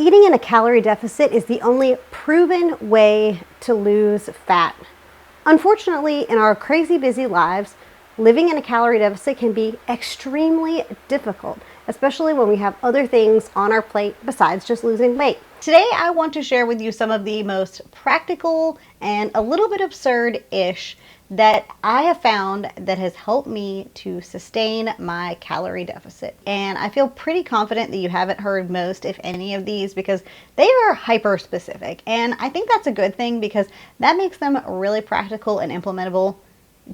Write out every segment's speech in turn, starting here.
Eating in a calorie deficit is the only proven way to lose fat. Unfortunately, in our crazy busy lives, living in a calorie deficit can be extremely difficult, especially when we have other things on our plate besides just losing weight. Today, I want to share with you some of the most practical and a little bit absurd-ish that I have found that has helped me to sustain my calorie deficit. And I feel pretty confident that you haven't heard most, if any, of these because they are hyper specific. And I think that's a good thing because that makes them really practical and implementable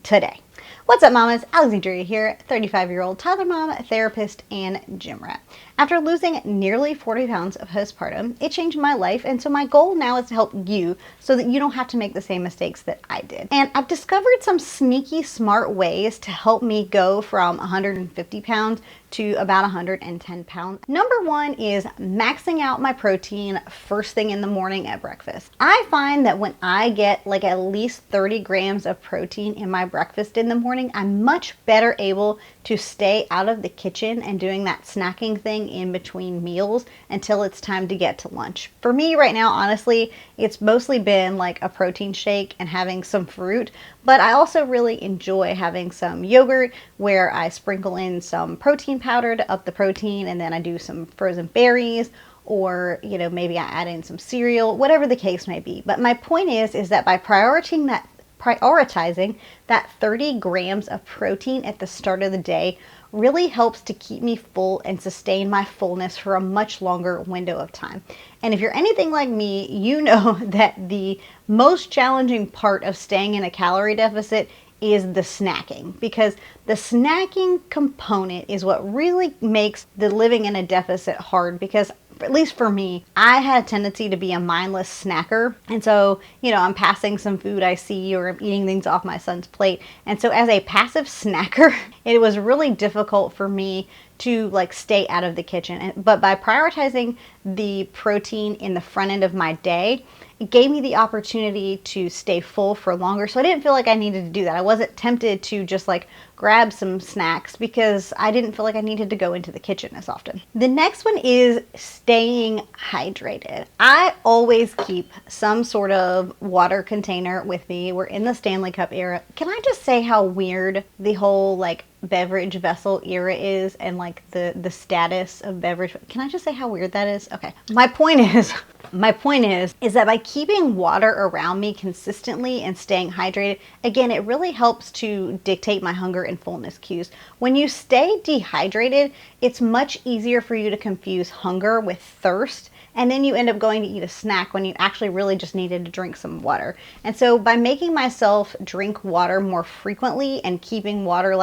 today. What's up, mamas? Alexandria here, 35-year-old toddler mom, therapist, and gym rat. After losing nearly 40 pounds of postpartum, it changed my life, and so my goal now is to help you so that you don't have to make the same mistakes that I did. And I've discovered some sneaky smart ways to help me go from 150 pounds to about 110 pounds. Number one is maxing out my protein first thing in the morning at breakfast. I find that when I get like at least 30 grams of protein in my breakfast in the morning, I'm much better able to stay out of the kitchen and doing that snacking thing in between meals until it's time to get to lunch. For me right now, honestly, it's mostly been like a protein shake and having some fruit, but I also really enjoy having some yogurt where I sprinkle in some protein powder to up the protein, and then I do some frozen berries, or maybe I add in some cereal, whatever the case may be. But my point is that by prioritizing that 30 grams of protein at the start of the day really helps to keep me full and sustain my fullness for a much longer window of time. And if you're anything like me, you know that the most challenging part of staying in a calorie deficit is the snacking, because the snacking component is what really makes the living in a deficit hard. Because at least for me, I had a tendency to be a mindless snacker. And so, I'm passing some food I see, or I'm eating things off my son's plate. And so as a passive snacker, it was really difficult for me to stay out of the kitchen. But by prioritizing the protein in the front end of my day, it gave me the opportunity to stay full for longer. So I didn't feel like I needed to do that. I wasn't tempted to just grab some snacks because I didn't feel like I needed to go into the kitchen as often. The next one is staying hydrated. I always keep some sort of water container with me. We're in the Stanley Cup era. Can I just say how weird the whole beverage vessel era is, and the status of beverage? Can I just say how weird that is? Okay. My point is that by keeping water around me consistently and staying hydrated, again, it really helps to dictate my hunger and fullness cues. When you stay dehydrated, it's much easier for you to confuse hunger with thirst, and then you end up going to eat a snack when you actually really just needed to drink some water. And so by making myself drink water more frequently and keeping water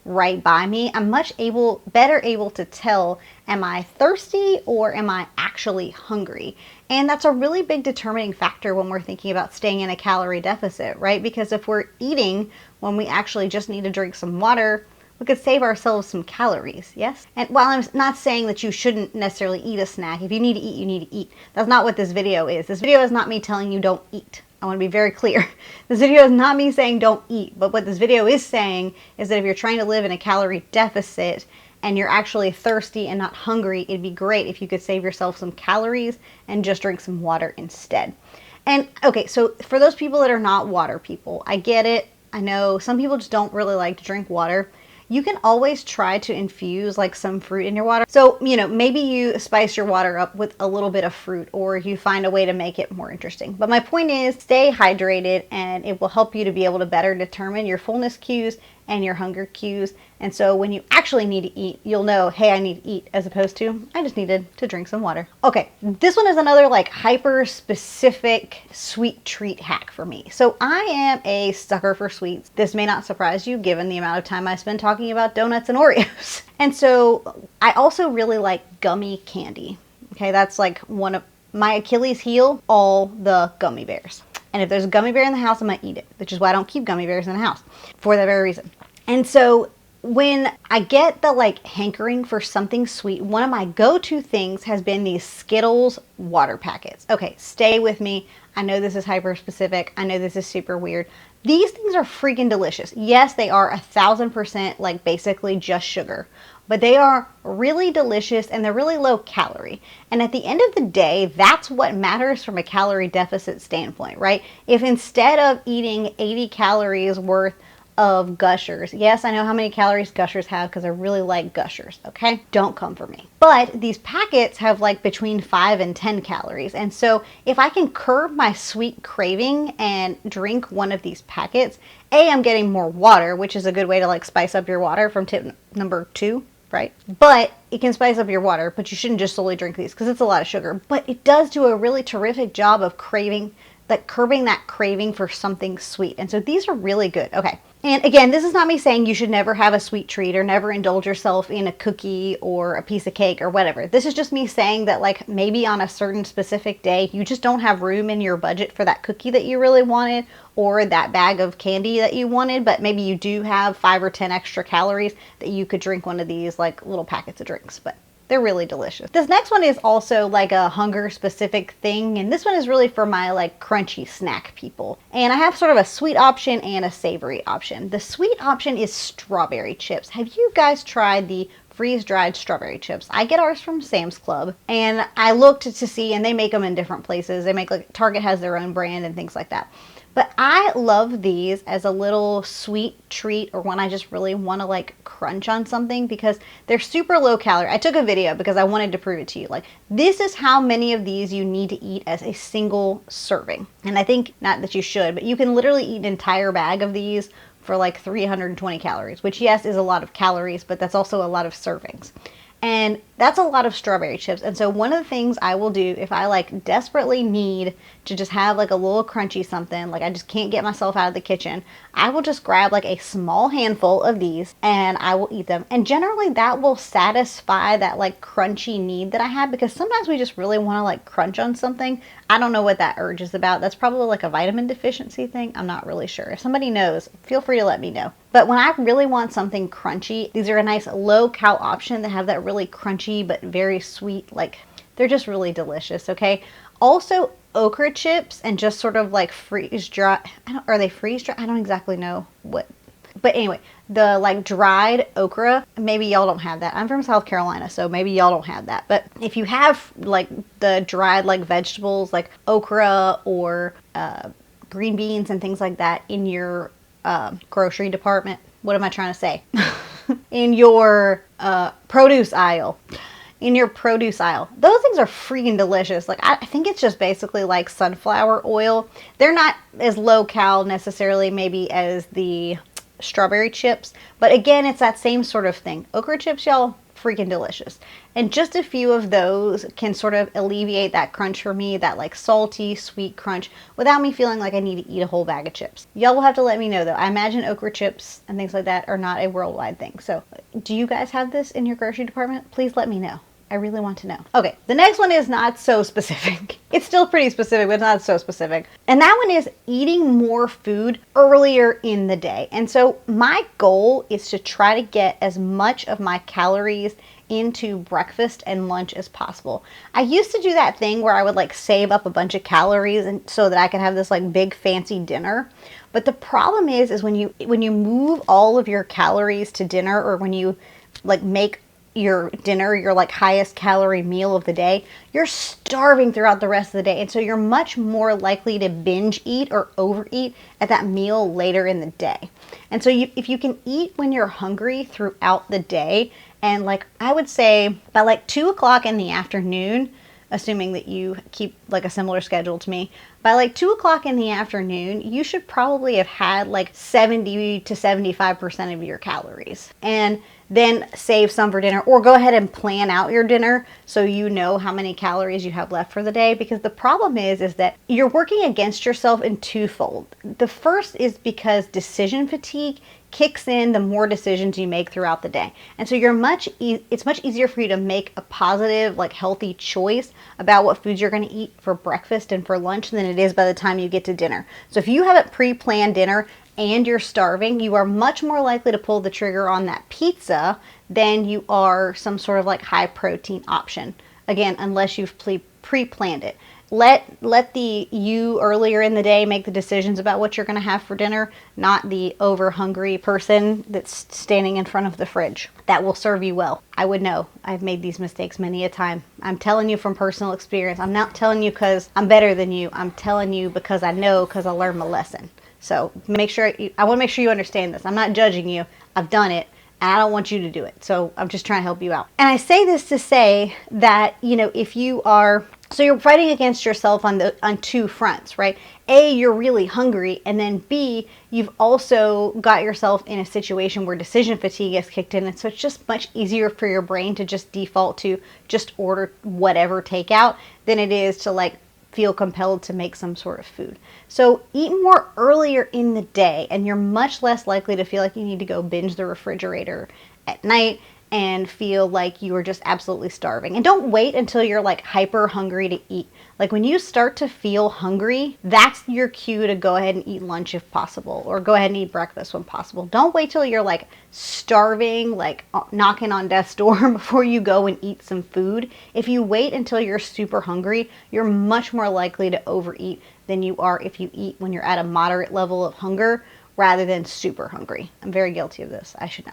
right by me, I'm much better able to tell, am I thirsty or am I actually hungry? And that's a really big determining factor when we're thinking about staying in a calorie deficit, right? Because if we're eating when we actually just need to drink some water, we could save ourselves some calories, yes? And while I'm not saying that you shouldn't necessarily eat a snack, if you need to eat, you need to eat. That's not what this video is. This video is not me telling you don't eat. I want to be very clear. This video is not me saying don't eat, but what this video is saying is that if you're trying to live in a calorie deficit and you're actually thirsty and not hungry, it'd be great if you could save yourself some calories and just drink some water instead. And okay, so for those people that are not water people, I get it. I know some people just don't really like to drink water. You can always try to infuse some fruit in your water. So, maybe you spice your water up with a little bit of fruit, or you find a way to make it more interesting. But my point is, stay hydrated, and it will help you to be able to better determine your fullness cues and your hunger cues. And so when you actually need to eat, you'll know, hey, I need to eat, as opposed to, I just needed to drink some water. Okay, this one is another hyper specific sweet treat hack for me. So I am a sucker for sweets. This may not surprise you given the amount of time I spend talking about donuts and Oreos. And so I also really like gummy candy. Okay, that's one of my Achilles heel, all the gummy bears. And if there's a gummy bear in the house, I'm gonna eat it, which is why I don't keep gummy bears in the house, for that very reason. And so when I get the hankering for something sweet, one of my go-to things has been these Skittles water packets. Okay, stay with me. I know this is hyper specific. I know this is super weird. These things are freaking delicious. Yes, they are 1000% basically just sugar. but they are really delicious and they're really low calorie. And at the end of the day, that's what matters from a calorie deficit standpoint, right? If instead of eating 80 calories worth of Gushers. Yes, I know how many calories Gushers have because I really like Gushers, okay? Don't come for me. But these packets have like between 5 and 10 calories. And so if I can curb my sweet craving and drink one of these packets, I'm getting more water, which is a good way to like spice up your water from tip number 2, right? But it can spice up your water, but you shouldn't just solely drink these because it's a lot of sugar. But it does do a really terrific job of curbing that craving for something sweet. And so these are really good. Okay. And again, this is not me saying you should never have a sweet treat or never indulge yourself in a cookie or a piece of cake or whatever. This is just me saying that like maybe on a certain specific day, you just don't have room in your budget for that cookie that you really wanted or that bag of candy that you wanted, but maybe you do have 5 or 10 extra calories that you could drink one of these like little packets of drinks. But they're really delicious. This next one is also like a hunger specific thing. And this one is really for my like crunchy snack people. And I have sort of a sweet option and a savory option. The sweet option is strawberry chips. Have you guys tried the freeze-dried strawberry chips? I get ours from Sam's Club and I looked to see, and they make them in different places. They make like Target has their own brand and things like that. But I love these as a little sweet treat or when I just really want to like crunch on something because they're super low calorie. I took a video because I wanted to prove it to you. Like this is how many of these you need to eat as a single serving. And I think not that you should, but you can literally eat an entire bag of these for like 320 calories, which yes is a lot of calories, but that's also a lot of servings. And that's a lot of strawberry chips. And so one of the things I will do if I like desperately need to just have like a little crunchy something, like I just can't get myself out of the kitchen, I will just grab like a small handful of these and I will eat them. And generally that will satisfy that like crunchy need that I have because sometimes we just really want to like crunch on something. I don't know what that urge is about. That's probably like a vitamin deficiency thing. I'm not really sure. If somebody knows, feel free to let me know. But when I really want something crunchy, these are a nice low cal option that have that really crunchy but very sweet, like they're just really delicious, okay? Also okra chips and just sort of like freeze dry, are they freeze dry? I don't exactly know what, but anyway, the like dried okra, maybe y'all don't have that. I'm from South Carolina, so maybe y'all don't have that. But if you have like the dried like vegetables like okra or green beans and things like that in your grocery department, what am I trying to say? In your produce aisle. In your produce aisle. Those things are freaking delicious. Like I think it's just basically like sunflower oil. They're not as low cal necessarily maybe as the strawberry chips, but again it's that same sort of thing. Okra chips, y'all, freaking delicious. And just a few of those can sort of alleviate that crunch for me, that like salty, sweet crunch without me feeling like I need to eat a whole bag of chips. Y'all will have to let me know though. I imagine okra chips and things like that are not a worldwide thing. So do you guys have this in your grocery department? Please let me know. I really want to know. Okay, the next one is not so specific. It's still pretty specific, but not so specific. And that one is eating more food earlier in the day. And so my goal is to try to get as much of my calories into breakfast and lunch as possible. I used to do that thing where I would like save up a bunch of calories and so that I could have this like big fancy dinner. But the problem is when you move all of your calories to dinner, or when you like make your dinner your like highest calorie meal of the day, you're starving throughout the rest of the day. And so you're much more likely to binge eat or overeat at that meal later in the day. And so if you can eat when you're hungry throughout the day, and like I would say by like 2 o'clock in the afternoon, assuming that you keep like a similar schedule to me, by like 2 o'clock in the afternoon, you should probably have had like 70 to 75% of your calories. And then save some for dinner, or go ahead and plan out your dinner so you know how many calories you have left for the day. Because the problem is that you're working against yourself in twofold. The first is because decision fatigue kicks in the more decisions you make throughout the day. And so it's much easier for you to make a positive, like healthy choice about what foods you're going to eat for breakfast and for lunch than it is by the time you get to dinner. So if you haven't pre-planned dinner and you're starving, you are much more likely to pull the trigger on that pizza than you are some sort of like high protein option. Again, unless you've pre-planned it. Let the you earlier in the day make the decisions about what you're going to have for dinner, not the over hungry person that's standing in front of the fridge. That will serve you well. I would know. I've made these mistakes many a time. I'm telling you from personal experience. I'm not telling you because I'm better than you. I'm telling you because I know, because I learned my lesson. So I want to make sure you understand this. I'm not judging you. I've done it. And I don't want you to do it. So I'm just trying to help you out. And I say this to say that, if you are, so you're fighting against yourself on two fronts, right? A, you're really hungry. And then B, you've also got yourself in a situation where decision fatigue has kicked in. And so it's just much easier for your brain to just default to just order whatever takeout than it is to feel compelled to make some sort of food. So eat more earlier in the day, and you're much less likely to feel like you need to go binge the refrigerator at night and feel like you are just absolutely starving. And don't wait until you're hyper hungry to eat. When you start to feel hungry, that's your cue to go ahead and eat lunch if possible, or go ahead and eat breakfast when possible. Don't wait till you're starving, knocking on death's door before you go and eat some food. If you wait until you're super hungry, you're much more likely to overeat than you are if you eat when you're at a moderate level of hunger rather than super hungry. I'm very guilty of this. I should know.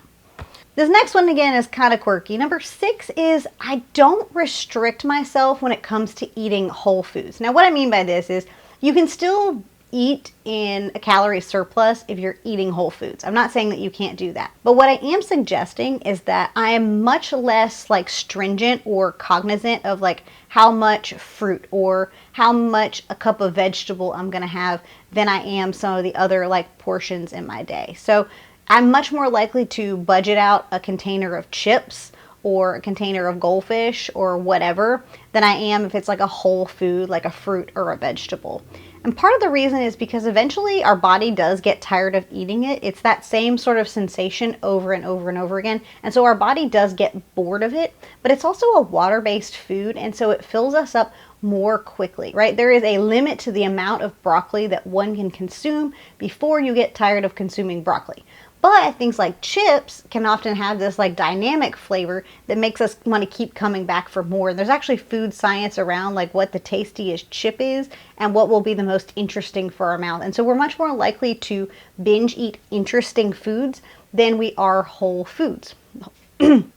This next one, again, is kind of quirky. Number 6 is I don't restrict myself when it comes to eating whole foods. Now, what I mean by this is you can still eat in a calorie surplus if you're eating whole foods. I'm not saying that you can't do that. But what I am suggesting is that I am much less stringent or cognizant of how much fruit or how much a cup of vegetable I'm going to have than I am some of the other portions in my day. So I'm much more likely to budget out a container of chips or a container of goldfish or whatever than I am if it's a whole food, like a fruit or a vegetable. And part of the reason is because eventually our body does get tired of eating it. It's that same sort of sensation over and over and over again. And so our body does get bored of it, but it's also a water-based food. And so it fills us up more quickly, right? There is a limit to the amount of broccoli that one can consume before you get tired of consuming broccoli. But things like chips can often have this dynamic flavor that makes us want to keep coming back for more. And there's actually food science around what the tastiest chip is and what will be the most interesting for our mouth. And so we're much more likely to binge eat interesting foods than we are whole foods.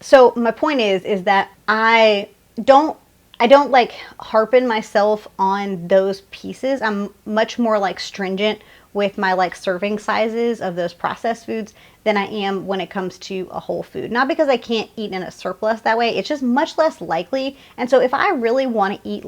So my point is that I don't harpen myself on those pieces. I'm much more stringent with my serving sizes of those processed foods than I am when it comes to a whole food. Not because I can't eat in a surplus that way, it's just much less likely. And so if I really want to eat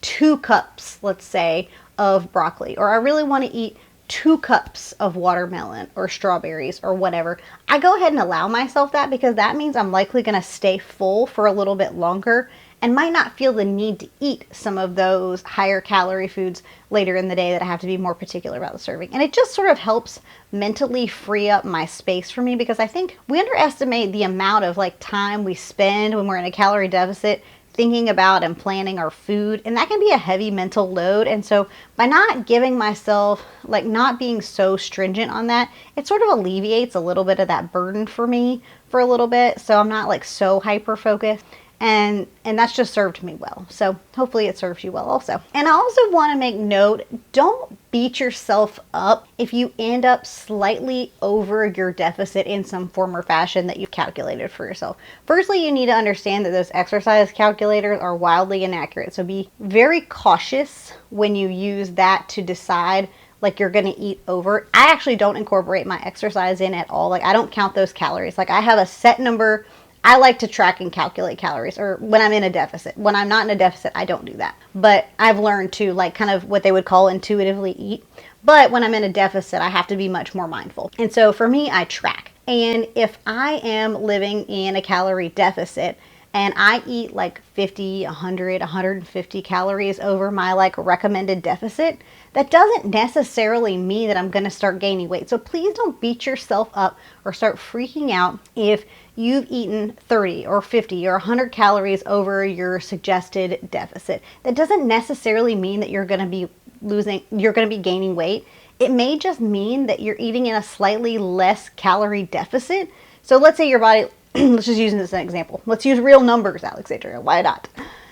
2 cups, let's say, of broccoli, or I really want to eat 2 cups of watermelon or strawberries or whatever, I go ahead and allow myself that because that means I'm likely going to stay full for a little bit longer and might not feel the need to eat some of those higher calorie foods later in the day that I have to be more particular about the serving. And it just sort of helps mentally free up my space for me because I think we underestimate the amount of time we spend when we're in a calorie deficit thinking about and planning our food, and that can be a heavy mental load. And so by not giving myself, not being so stringent on that, it sort of alleviates a little bit of that burden for me for a little bit, so I'm not so hyper focused. And that's just served me well. So hopefully it serves you well also. And I also want to make note, don't beat yourself up if you end up slightly over your deficit in some form or fashion that you've calculated for yourself. Firstly, you need to understand that those exercise calculators are wildly inaccurate. So be very cautious when you use that to decide you're going to eat over. I actually don't incorporate my exercise in at all. I don't count those calories. I have a set number. I like to track and calculate calories, or when I'm in a deficit. When I'm not in a deficit, I don't do that. But I've learned to kind of what they would call intuitively eat. But when I'm in a deficit, I have to be much more mindful. And so for me, I track. And if I am living in a calorie deficit and I eat 50, 100, 150 calories over my recommended deficit, that doesn't necessarily mean that I'm going to start gaining weight. So please don't beat yourself up or start freaking out if you've eaten 30 or 50 or 100 calories over your suggested deficit. That doesn't necessarily mean that you're going to be gaining weight. It may just mean that you're eating in a slightly less calorie deficit. So let's say your body, let's just use this as an example. Let's use real numbers, Alexandria. Why not?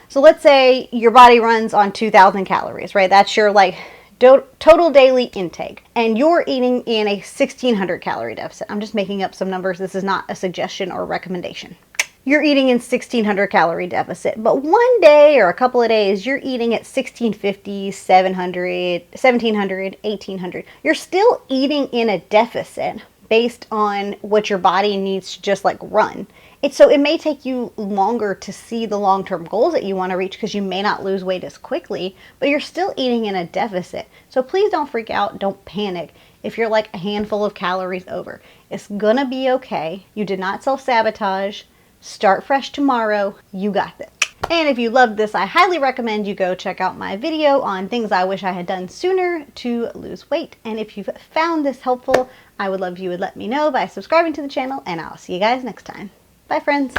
So let's say your body runs on 2,000 calories, right? That's your like total daily intake, and you're eating in a 1,600 calorie deficit. I'm just making up some numbers. This is not a suggestion or a recommendation. You're eating in 1,600 calorie deficit, but one day or a couple of days, you're eating at 1,650, 700, 1,700, 1,800. You're still eating in a deficit based on what your body needs to just like run. So it may take you longer to see the long-term goals that you want to reach because you may not lose weight as quickly, but you're still eating in a deficit. So please don't freak out, don't panic if you're like a handful of calories over. It's gonna be okay. You did not self-sabotage. Start fresh tomorrow. You got this. And if you loved this, I highly recommend you go check out my video on things I wish I had done sooner to lose weight. And if you've found this helpful, I would love if you would let me know by subscribing to the channel, and I'll see you guys next time. Bye, friends.